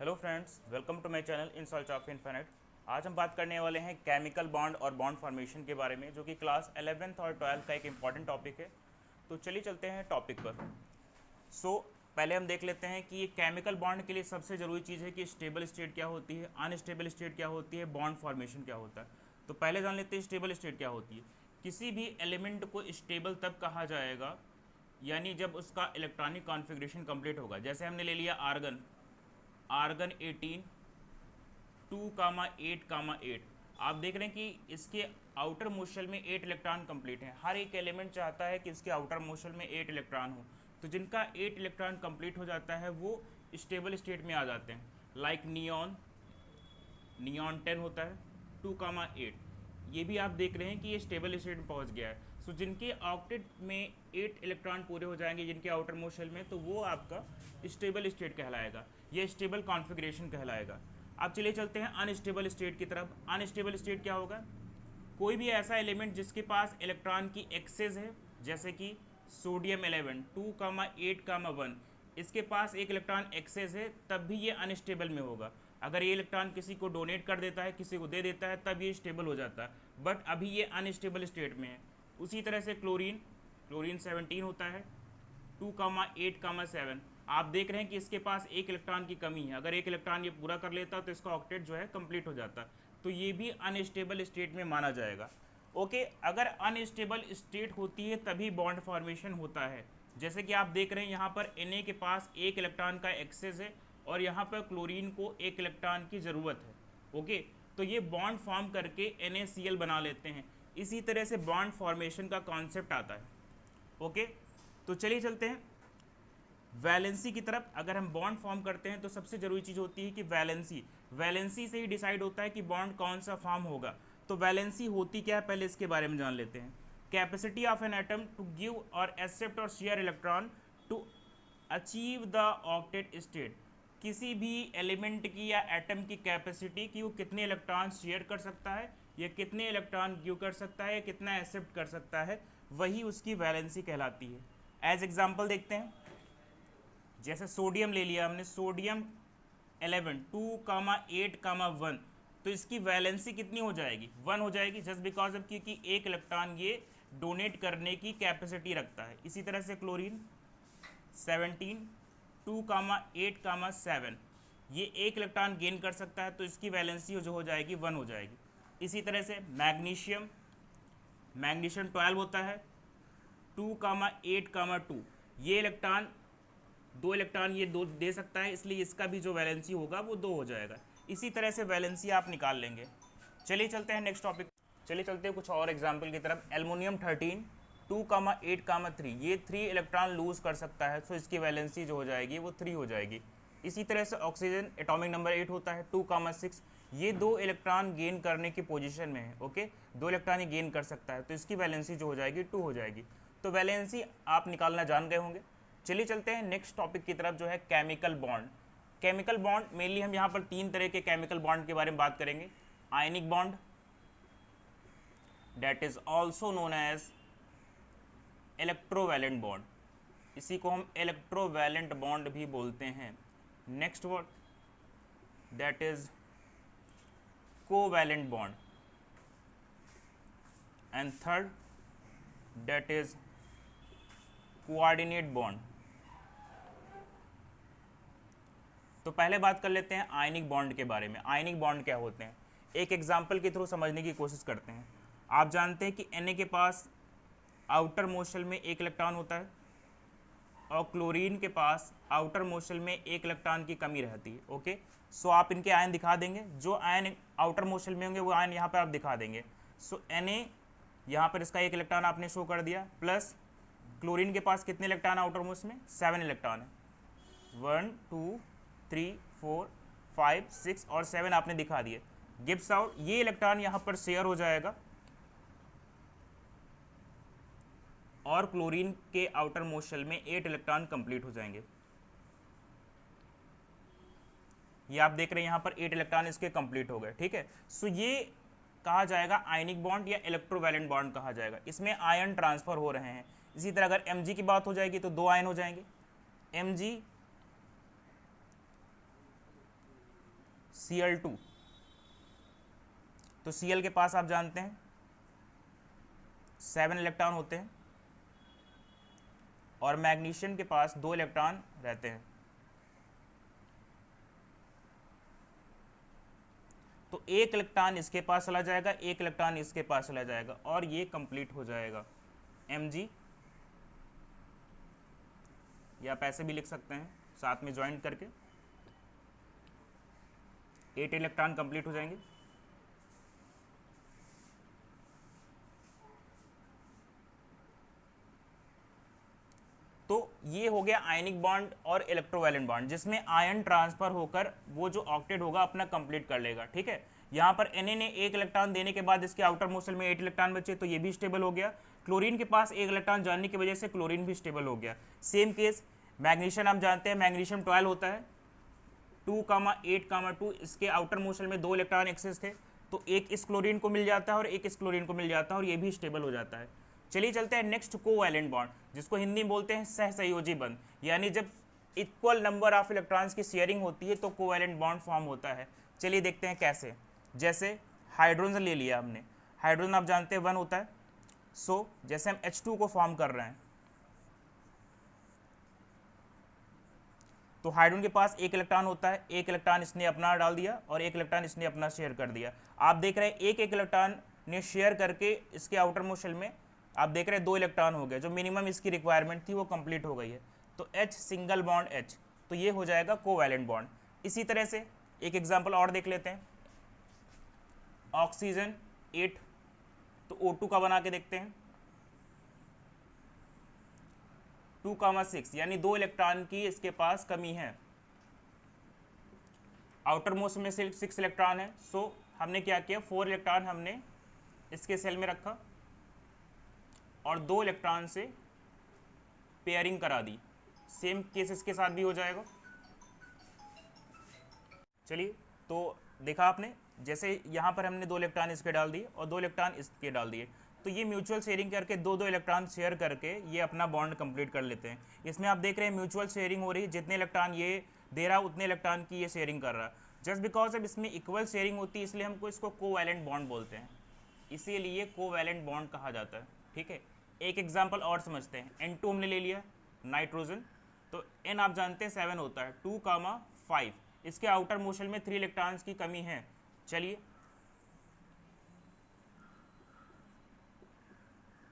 Hello friends, welcome to my channel in search of infinite. आज हम बात करने वाले हैं केमिकल बॉन्ड और बॉन्ड फॉर्मेशन के बारे में, जो कि क्लास 11th और 12th का एक इम्पॉर्टेंट टॉपिक है। तो चलिए चलते हैं टॉपिक पर। पहले हम देख लेते हैं कि ये केमिकल बॉन्ड के लिए सबसे ज़रूरी चीज़ है कि स्टेबल स्टेट क्या होती है, अनस्टेबल स्टेट क्या होती है, बॉन्ड फॉर्मेशन क्या होता है। तो पहले जान लेते हैं स्टेबल स्टेट क्या होती है। किसी भी एलिमेंट को स्टेबल तब कहा जाएगा यानी जब उसका इलेक्ट्रॉनिक कॉन्फ़िगरेशन कंप्लीट होगा। जैसे हमने ले लिया आर्गन, आर्गन 18 2,8,8। आप देख रहे हैं कि इसके आउटर मोशल में 8 इलेक्ट्रॉन कंप्लीट हैं। हर एक एलिमेंट चाहता है कि इसके आउटर मोशल में 8 इलेक्ट्रॉन हो। तो जिनका 8 इलेक्ट्रॉन कंप्लीट हो जाता है वो स्टेबल स्टेट में आ जाते हैं। लाइक नियॉन, नियॉन 10 होता है 2,8। ये भी आप देख रहे हैं कि ये स्टेबल स्टेट में पहुंच गया है। जिनके ऑक्टेट में 8 इलेक्ट्रॉन पूरे हो जाएंगे जिनके आउटर मोशल में, तो वो आपका स्टेबल स्टेट कहलाएगा, ये स्टेबल कॉन्फ़िगरेशन कहलाएगा। अब चलिए चलते हैं अनस्टेबल स्टेट की तरफ। अनस्टेबल स्टेट क्या होगा? कोई भी ऐसा एलिमेंट जिसके पास इलेक्ट्रॉन की एक्सेस है, जैसे कि सोडियम 11 2,8,1, इसके पास एक इलेक्ट्रॉन एक्सेस है, तब भी ये अनस्टेबल में होगा। अगर ये इलेक्ट्रॉन किसी को डोनेट कर देता है, किसी को दे देता है, तब ये स्टेबल हो जाता है, बट अभी ये अनस्टेबल स्टेट में है। उसी तरह से क्लोरीन, क्लोरीन 17 होता है 2,8,7। आप देख रहे हैं कि इसके पास एक इलेक्ट्रॉन की कमी है। अगर एक इलेक्ट्रॉन ये पूरा कर लेता तो इसका ऑक्टेट जो है कंप्लीट हो जाता। तो ये भी अनस्टेबल स्टेट में माना जाएगा। ओके, अगर अनस्टेबल स्टेट होती है तभी बॉन्ड फॉर्मेशन होता है। जैसे कि आप देख रहे हैं यहाँ पर Na के पास एक इलेक्ट्रॉन का एक्सेस है और यहाँ पर क्लोरीन को एक इलेक्ट्रॉन की ज़रूरत है। ओके, तो ये बॉन्ड फॉर्म करके NaCl बना लेते हैं। इसी तरह से बॉन्ड फॉर्मेशन का कॉन्सेप्ट आता है। ओके, तो चलिए चलते हैं वैलेंसी की तरफ। अगर हम बॉन्ड फॉर्म करते हैं तो सबसे जरूरी चीज़ होती है कि वैलेंसी। वैलेंसी से ही डिसाइड होता है कि बॉन्ड कौन सा फॉर्म होगा। तो वैलेंसी होती क्या है, पहले इसके बारे में जान लेते हैं। Capacity of an atom to give और एक्सेप्ट और share electron to achieve the octet state. किसी भी एलिमेंट की या एटम की कैपेसिटी कि वो कितने इलेक्ट्रॉन शेयर कर सकता है, या कितने इलेक्ट्रॉन गिव कर सकता है, या कितना एक्सेप्ट कर सकता है, वही उसकी वैलेंसी कहलाती है। एज एग्जाम्पल देखते हैं, जैसे सोडियम ले लिया हमने, सोडियम 11 2,8,1, तो इसकी वैलेंसी कितनी हो जाएगी? 1 हो जाएगी, जस्ट बिकॉज ऑफ क्योंकि एक इलेक्ट्रॉन ये डोनेट करने की कैपेसिटी रखता है। इसी तरह से क्लोरीन 17 2,8,7, ये एक इलेक्ट्रॉन गेन कर सकता है, तो इसकी वैलेंसी जो हो जाएगी 1 हो जाएगी। इसी तरह से मैग्नीशियम, मैग्नीशियम 12 होता है 2,8,2, ये इलेक्ट्रॉन दो इलेक्ट्रॉन ये दो दे सकता है, इसलिए इसका भी जो वैलेंसी होगा वो 2 हो जाएगा। इसी तरह से वैलेंसी आप निकाल लेंगे। चलिए चलते हैं नेक्स्ट टॉपिक। चलिए चलते हैं कुछ और एग्जाम्पल की तरफ। एल्युमिनियम 13 2,8,3, ये 3 इलेक्ट्रॉन लूज कर सकता है, तो इसकी वैलेंसी जो हो जाएगी वो 3 हो जाएगी। इसी तरह से ऑक्सीजन एटॉमिक नंबर 8 होता है 2,6, ये 2 इलेक्ट्रॉन गेन करने की पोजीशन में है। ओके, 2 इलेक्ट्रॉन ही गेन कर सकता है, तो इसकी वैलेंसी जो हो जाएगी 2 हो जाएगी। तो वैलेंसी आप निकालना जान गए होंगे। चलिए चलते हैं नेक्स्ट टॉपिक की तरफ, जो है chemical bond. Chemical bond mainly हम यहाँ पर 3 तरह के केमिकल बॉन्ड के बारे में बात करेंगे। Ionic bond, that is also known as electrovalent bond, इसी को हम इलेक्ट्रोवैलेंट बॉन्ड भी बोलते हैं। Next word, that is covalent bond, and third, that is coordinate bond. तो पहले बात कर लेते हैं आयनिक बॉन्ड के बारे में। आयनिक बॉन्ड क्या होते हैं, एक एग्जाम्पल के थ्रू समझने की कोशिश करते हैं। आप जानते हैं कि Na के पास आउटर मोशल में एक इलेक्ट्रॉन होता है, और क्लोरीन के पास आउटर मोशल में एक इलेक्ट्रॉन की कमी रहती है। ओके, सो आप इनके आयन दिखा देंगे, जो आयन आउटर मोशल में होंगे वो आयन यहाँ पर आप दिखा देंगे। सो Na यहाँ पर इसका एक इलेक्ट्रॉन आपने शो कर दिया, प्लस क्लोरीन के पास कितने इलेक्ट्रॉन आउटर मोशल में? 7 इलेक्ट्रॉन है, 1 2 3 4 5 6 और 7 आपने दिखा दिए। गिब्स आउट, ये इलेक्ट्रॉन यहाँ पर शेयर हो जाएगा और क्लोरीन के आउटर मोशल में 8 इलेक्ट्रॉन कंप्लीट हो जाएंगे। ये आप देख रहे हैं यहाँ पर 8 इलेक्ट्रॉन इसके कंप्लीट हो गए। ठीक है, सो ये कहा जाएगा आयनिक बॉन्ड या इलेक्ट्रोवैलेंट बॉन्ड कहा जाएगा। इसमें आयन ट्रांसफर हो रहे हैं। इसी तरह अगर Mg की बात हो जाएगी तो 2 आयन हो जाएंगे, Mg Cl2, तो Cl के पास आप जानते हैं 7 इलेक्ट्रॉन होते हैं और मैग्नीशियम के पास 2 इलेक्ट्रॉन रहते हैं। तो एक इलेक्ट्रॉन इसके पास चला जाएगा, एक इलेक्ट्रॉन इसके पास चला जाएगा और ये कंप्लीट हो जाएगा Mg, या आप ऐसे भी लिख सकते हैं साथ में ज्वाइंट करके 8 इलेक्ट्रॉन कंप्लीट हो जाएंगे। तो ये हो गया आयनिक बॉन्ड और इलेक्ट्रोवैलेंट बॉन्ड, जिसमें आयन ट्रांसफर होकर वो जो ऑक्टेट होगा अपना कंप्लीट कर लेगा। ठीक है, यहाँ पर Na ने एक इलेक्ट्रॉन देने के बाद इसके आउटर मोस्ट शेल में 8 इलेक्ट्रॉन बचे, तो ये भी स्टेबल हो गया। क्लोरीन के पास एक इलेक्ट्रॉन जाने की वजह से क्लोरीन भी स्टेबल हो गया। सेम केस मैग्नीशियम, आप जानते हैं मैग्नीशियम 12 होता है, 2,8,2 इसके आउटर मोस्ट शेल में 2 इलेक्ट्रॉन एक्सेस थे, तो एक इस क्लोरीन को मिल जाता है और एक इस क्लोरीन को मिल जाता है और ये भी स्टेबल हो जाता है। चलिए चलते हैं नेक्स्ट, कोवैलेंट बॉन्ड, जिसको हिंदी में बोलते हैं सहसंयोजी बंध, यानी जब इक्वल नंबर ऑफ इलेक्ट्रॉन्स की शेयरिंग होती है तो कोवैलेंट बॉन्ड फॉर्म होता है। चलिए देखते हैं कैसे। जैसे हाइड्रोजन ले लिया हमने, हाइड्रोजन आप जानते हैं 1 होता है। सो जैसे हम H2 को फॉर्म कर रहे हैं, तो हाइड्रोजन के पास एक इलेक्ट्रॉन होता है, एक इलेक्ट्रॉन इसने अपना डाल दिया और एक इलेक्ट्रॉन इसने अपना शेयर कर दिया। आप देख रहे हैं एक एक इलेक्ट्रॉन ने शेयर करके इसके आउटर मोस्ट शेल में आप देख रहे हैं 2 इलेक्ट्रॉन हो गए, जो मिनिमम इसकी रिक्वायरमेंट थी वो कंप्लीट हो गई है। तो H सिंगल बॉन्ड H, तो ये हो जाएगा कोवैलेंट बॉन्ड। इसी तरह से एक एग्जांपल और देख लेते हैं, ऑक्सीजन 8, तो O2 का बना के देखते हैं 2,6, यानी 2 इलेक्ट्रॉन की इसके पास कमी है। आउटर मोस्ट में 6 इलेक्ट्रॉन है, सो हमने क्या किया 4 इलेक्ट्रॉन हमने इसके सेल में रखा और 2 इलेक्ट्रॉन से पेयरिंग करा दी। सेम केस इसके साथ भी हो जाएगा। चलिए, तो देखा आपने, जैसे यहाँ पर हमने 2 इलेक्ट्रॉन इसके डाल दिए और 2 इलेक्ट्रॉन इसके डाल दिए, तो ये म्यूचुअल शेयरिंग करके 2-2 इलेक्ट्रॉन शेयर करके ये अपना बॉन्ड कंप्लीट कर लेते हैं। इसमें आप देख रहे हैं म्यूचुअल शेयरिंग हो रही है, जितने इलेक्ट्रॉन ये दे रहा उतने इलेक्ट्रॉन की ये शेयरिंग कर रहा। जस्ट बिकॉज अब इसमें इक्वल शेयरिंग होती है इसलिए हमको इसको कोवैलेंट बॉन्ड बोलते हैं, इसीलिए कोवैलेंट बॉन्ड कहा जाता है। ठीक है, एक एग्जाम्पल और समझते हैं। N2 हमने ले लिया, नाइट्रोजन, तो N आप जानते हैं 7 होता है, 2,5, इसके आउटर मोस्ट शेल में 3 इलेक्ट्रॉन्स की कमी है। चलिए,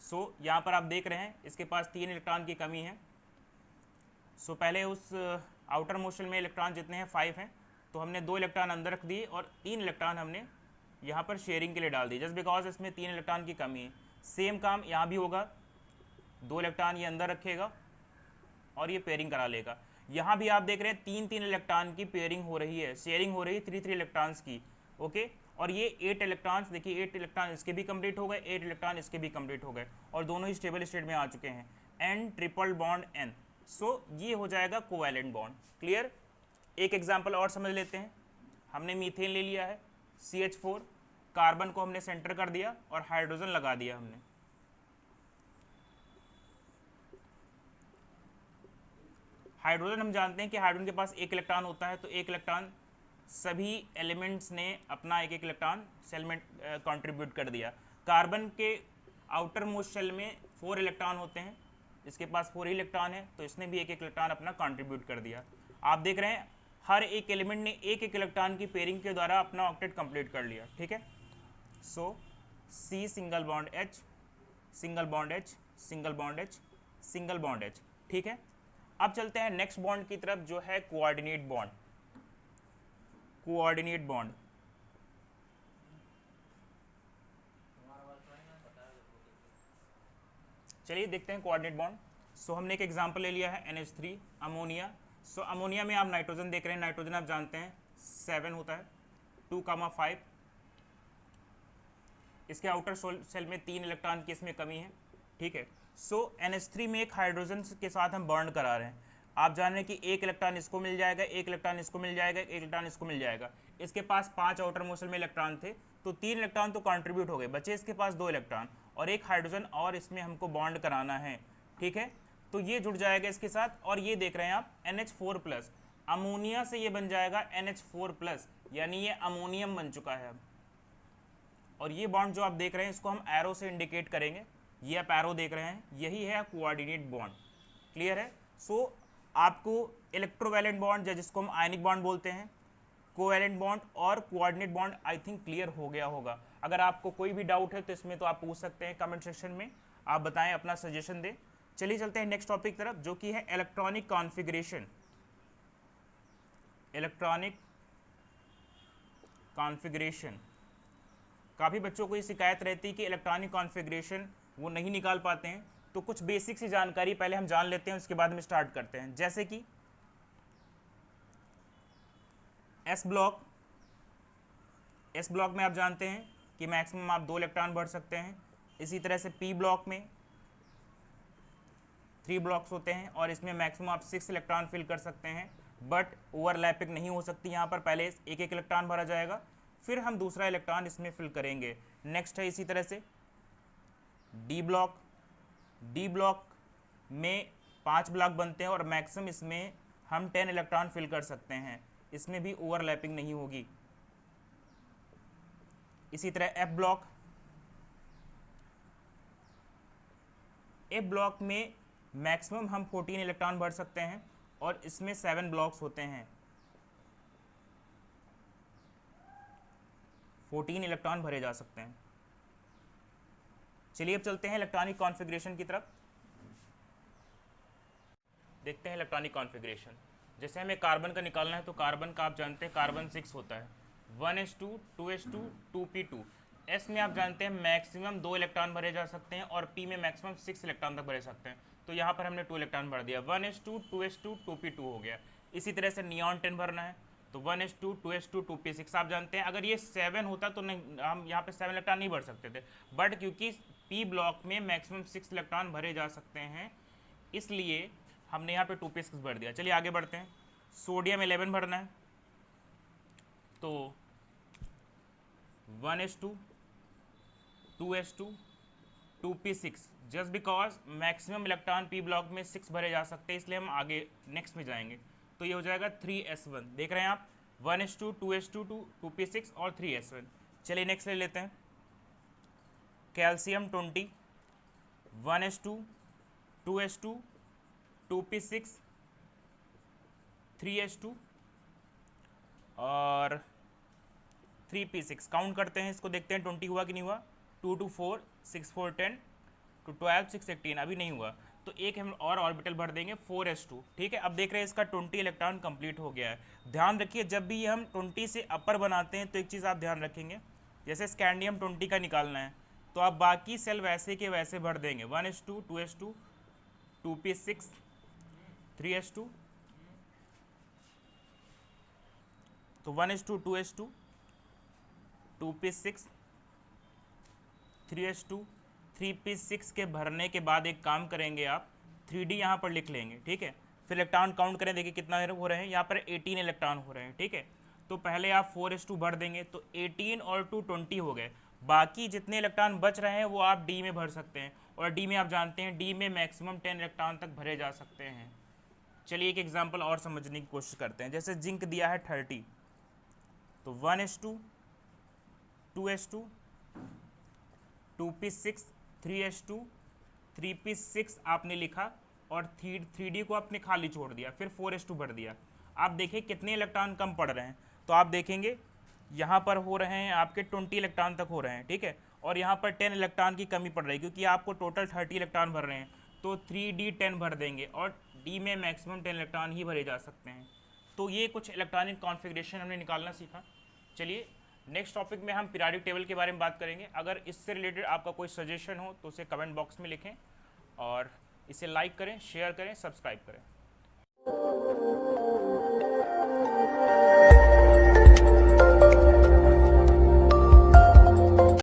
सो यहाँ पर आप देख रहे हैं इसके पास 3 इलेक्ट्रॉन की कमी है। सो पहले उस आउटर मोस्ट शेल में इलेक्ट्रॉन जितने हैं 5 हैं, तो हमने 2 इलेक्ट्रॉन अंदर रख दिए और 3 इलेक्ट्रॉन हमने यहाँ पर शेयरिंग के लिए डाल दिए, जस्ट बिकॉज इसमें 3 इलेक्ट्रॉन की कमी है। सेम काम यहाँ भी होगा, 2 इलेक्ट्रॉन ये अंदर रखेगा और ये पेयरिंग करा लेगा। यहाँ भी आप देख रहे हैं 3-3 इलेक्ट्रॉन की पेयरिंग हो रही है, शेयरिंग हो रही है 3-3 इलेक्ट्रॉन्स की। ओके, और ये 8 इलेक्ट्रॉन्स, देखिए 8 इलेक्ट्रॉन इसके भी कंप्लीट हो गए, 8 इलेक्ट्रॉन इसके भी कंप्लीट हो गए और दोनों ही स्टेबल स्टेट में आ चुके हैं। N ट्रिपल बॉन्ड N, सो ये हो जाएगा कोवैलेंट बॉन्ड। क्लियर। एक एग्जाम्पल और समझ लेते हैं। हमने मीथेन ले लिया है, CH4, कार्बन को हमने सेंटर कर दिया और हाइड्रोजन लगा दिया हमने। हाइड्रोजन हम जानते हैं कि हाइड्रोजन के पास एक इलेक्ट्रॉन होता है, तो एक इलेक्ट्रॉन सभी एलिमेंट्स ने अपना एक एक इलेक्ट्रॉन सेल में कंट्रीब्यूट कर दिया। कार्बन के आउटर मोस्ट शेल में 4 इलेक्ट्रॉन होते हैं, इसके पास 4 ही इलेक्ट्रॉन है, तो इसने भी एक एक इलेक्ट्रॉन अपना कंट्रीब्यूट कर दिया। आप देख रहे हैं हर एक एलिमेंट ने एक एक इलेक्ट्रॉन की पेयरिंग के द्वारा अपना ऑक्टेट कंप्लीट कर लिया। ठीक है, सो C single bond H, single bond H, single bond H, single bond H। ठीक है, अब चलते हैं नेक्स्ट बॉन्ड की तरफ, जो है कोऑर्डिनेट बॉन्ड। कोऑर्डिनेट बॉन्ड, चलिए देखते हैं कोऑर्डिनेट बॉन्ड। सो हमने एक एग्जांपल ले लिया है NH3, अमोनिया। सो अमोनिया में आप नाइट्रोजन देख रहे हैं, नाइट्रोजन आप जानते हैं 7 होता है, 2,5, इसके आउटर शेल में 3 इलेक्ट्रॉन की इसमें कमी है। ठीक है, सो NH3 में एक हाइड्रोजन के साथ हम बॉन्ड करा रहे हैं। आप जान रहे हैं कि एक इलेक्ट्रॉन इसको मिल जाएगा, एक इलेक्ट्रॉन इसको मिल जाएगा, एक इलेक्ट्रॉन इसको मिल जाएगा। इसके पास 5 आउटर मोस्ट शेल में इलेक्ट्रॉन थे, तो 3 इलेक्ट्रॉन तो कंट्रीब्यूट हो गए, बचे इसके पास 2 इलेक्ट्रॉन और एक हाइड्रोजन और इसमें हमको बॉन्ड कराना है। ठीक है, तो ये जुड़ जाएगा इसके साथ और ये देख रहे हैं आप NH4+, अमोनिया से ये बन जाएगा NH4+, यानी ये अमोनियम बन चुका है अब। और ये बॉन्ड जो आप देख रहे हैं इसको हम एरो से इंडिकेट करेंगे, ये आप एरो देख रहे हैं, यही है कोऑर्डिनेट बॉन्ड। क्लियर है? सो आपको इलेक्ट्रोवैलेंट बॉन्ड या जिसको हम आयनिक बॉन्ड बोलते हैं, कोवैलेंट बॉन्ड और coordinate bond I think clear हो गया होगा। अगर आपको कोई भी डाउट है तो इसमें तो आप पूछ सकते हैं कमेंट सेक्शन में, आप बताएं, अपना सजेशन दें। चलिए चलते हैं नेक्स्ट टॉपिक तरफ, जो कि है इलेक्ट्रॉनिक कॉन्फ़िगरेशन। इलेक्ट्रॉनिक कॉन्फ़िगरेशन, काफ़ी बच्चों को ये शिकायत रहती है कि इलेक्ट्रॉनिक कॉन्फ़िगरेशन वो नहीं निकाल पाते हैं। तो कुछ बेसिक सी जानकारी पहले हम जान लेते हैं, उसके बाद में स्टार्ट करते हैं। जैसे कि एस ब्लॉक, एस ब्लॉक में आप जानते हैं कि मैक्सिमम आप 2 इलेक्ट्रॉन भर सकते हैं। इसी तरह से पी ब्लॉक में 3 ब्लॉक्स होते हैं और इसमें मैक्सिमम आप 6 इलेक्ट्रॉन फिल कर सकते हैं, बट ओवरलैपिंग नहीं हो सकती। यहाँ पर पहले एक एक इलेक्ट्रॉन भरा जाएगा, फिर हम दूसरा इलेक्ट्रॉन इसमें फिल करेंगे। नेक्स्ट है इसी तरह से डी ब्लॉक, डी ब्लॉक में 5 ब्लॉक बनते हैं और मैक्सिमम इसमें हम 10 इलेक्ट्रॉन फिल कर सकते हैं, इसमें भी ओवरलैपिंग नहीं होगी। इसी तरह एफ ब्लॉक, एफ ब्लॉक में मैक्सिमम हम 14 इलेक्ट्रॉन भर सकते हैं और इसमें 7 ब्लॉक्स होते हैं, 14 इलेक्ट्रॉन भरे जा सकते हैं। चलिए अब चलते हैं इलेक्ट्रॉनिक कॉन्फ़िगरेशन की तरफ, देखते हैं इलेक्ट्रॉनिक कॉन्फ़िगरेशन। जैसे हमें कार्बन का निकालना है तो कार्बन का आप जानते हैं कार्बन 6 होता है, 1s2 2s2 2p2। एस में आप जानते हैं मैक्सिमम 2 इलेक्ट्रॉन भरे जा सकते हैं और पी में मैक्सिमम 6 इलेक्ट्रॉन तक भरे सकते हैं। तो यहाँ पर हमने 2 इलेक्ट्रॉन भर दिया, 1s2 2s2 2p2 हो गया। इसी तरह से नियॉन 10 भरना है तो 1s2 2s2 2p6। आप जानते हैं अगर ये 7 होता तो नहीं, हम यहाँ पे 7 इलेक्ट्रॉन नहीं भर सकते थे, बट क्योंकि पी ब्लॉक में मैक्सिमम 6 इलेक्ट्रॉन भरे जा सकते हैं इसलिए हमने यहाँ पे 2p6 भर दिया। चलिए आगे बढ़ते हैं। सोडियम 11 भरना है तो 1s2 2s2 2p6, just because maximum electron P block में 6 भरे जा सकते हैं इसलिए हम आगे नेक्स्ट में जाएंगे। तो ये हो जाएगा 3s1। देख रहे हैं आप 1s2 2s2 2p6 और 3s1। चलिए नेक्स्ट ले लेते हैं। Calcium 20, 1s2 2s2 2p6 3s2 और 3p6। काउंट करते हैं इसको, देखते हैं 20 हुआ कि नहीं हुआ। 2 2 4 6 4 10 2 12 6 18, अभी नहीं हुआ तो एक हम और ऑर्बिटल भर देंगे 4s2। ठीक है, अब देख रहे हैं इसका 20 इलेक्ट्रॉन कंप्लीट हो गया है। ध्यान रखिए जब भी हम 20 से अपर बनाते हैं तो एक चीज़ आप ध्यान रखेंगे, जैसे स्कैंडियम 20 का निकालना है तो आप बाकी सेल वैसे के वैसे भर देंगे, 1s2 2s2 2p6 3s2, तो 1s2 2s2 2p6 3s2 3p6 के भरने के बाद एक काम करेंगे आप 3d यहाँ पर लिख लेंगे। ठीक है, फिर इलेक्ट्रॉन काउंट करें, देखिए कितना हो रहे हैं, यहाँ पर 18 इलेक्ट्रॉन हो रहे हैं। ठीक है, तो पहले आप 4s2 भर देंगे तो 18 और 2 20 हो गए। बाकी जितने इलेक्ट्रॉन बच रहे हैं वो आप डी में भर सकते हैं और डी में आप जानते हैं डी में मैक्सिमम 10 इलेक्ट्रॉन तक भरे जा सकते हैं। चलिए एक एग्जाम्पल और समझने की कोशिश करते हैं। जैसे जिंक दिया है 30 तो 1s2 2s2 2p6 3s2 3p6 आपने लिखा और 3d को आपने खाली छोड़ दिया, फिर 4s2 भर दिया। आप देखिए कितने इलेक्ट्रॉन कम पड़ रहे हैं, तो आप देखेंगे यहाँ पर हो रहे हैं आपके 20 इलेक्ट्रॉन तक हो रहे हैं। ठीक है, और यहाँ पर 10 इलेक्ट्रॉन की कमी पड़ रही है क्योंकि आपको टोटल 30 इलेक्ट्रॉन भर रहे हैं, तो 3d 10 भर देंगे और d में मैक्सिमम 10 इलेक्ट्रॉन ही भरे जा सकते हैं। तो ये कुछ इलेक्ट्रॉनिक कॉन्फ़िगरेशन हमने निकालना सीखा। चलिए नेक्स्ट टॉपिक में हम पीरियोडिक टेबल के बारे में बात करेंगे। अगर इससे रिलेटेड आपका कोई सजेशन हो तो उसे कमेंट बॉक्स में लिखें और इसे लाइक करें, शेयर करें, सब्सक्राइब करें।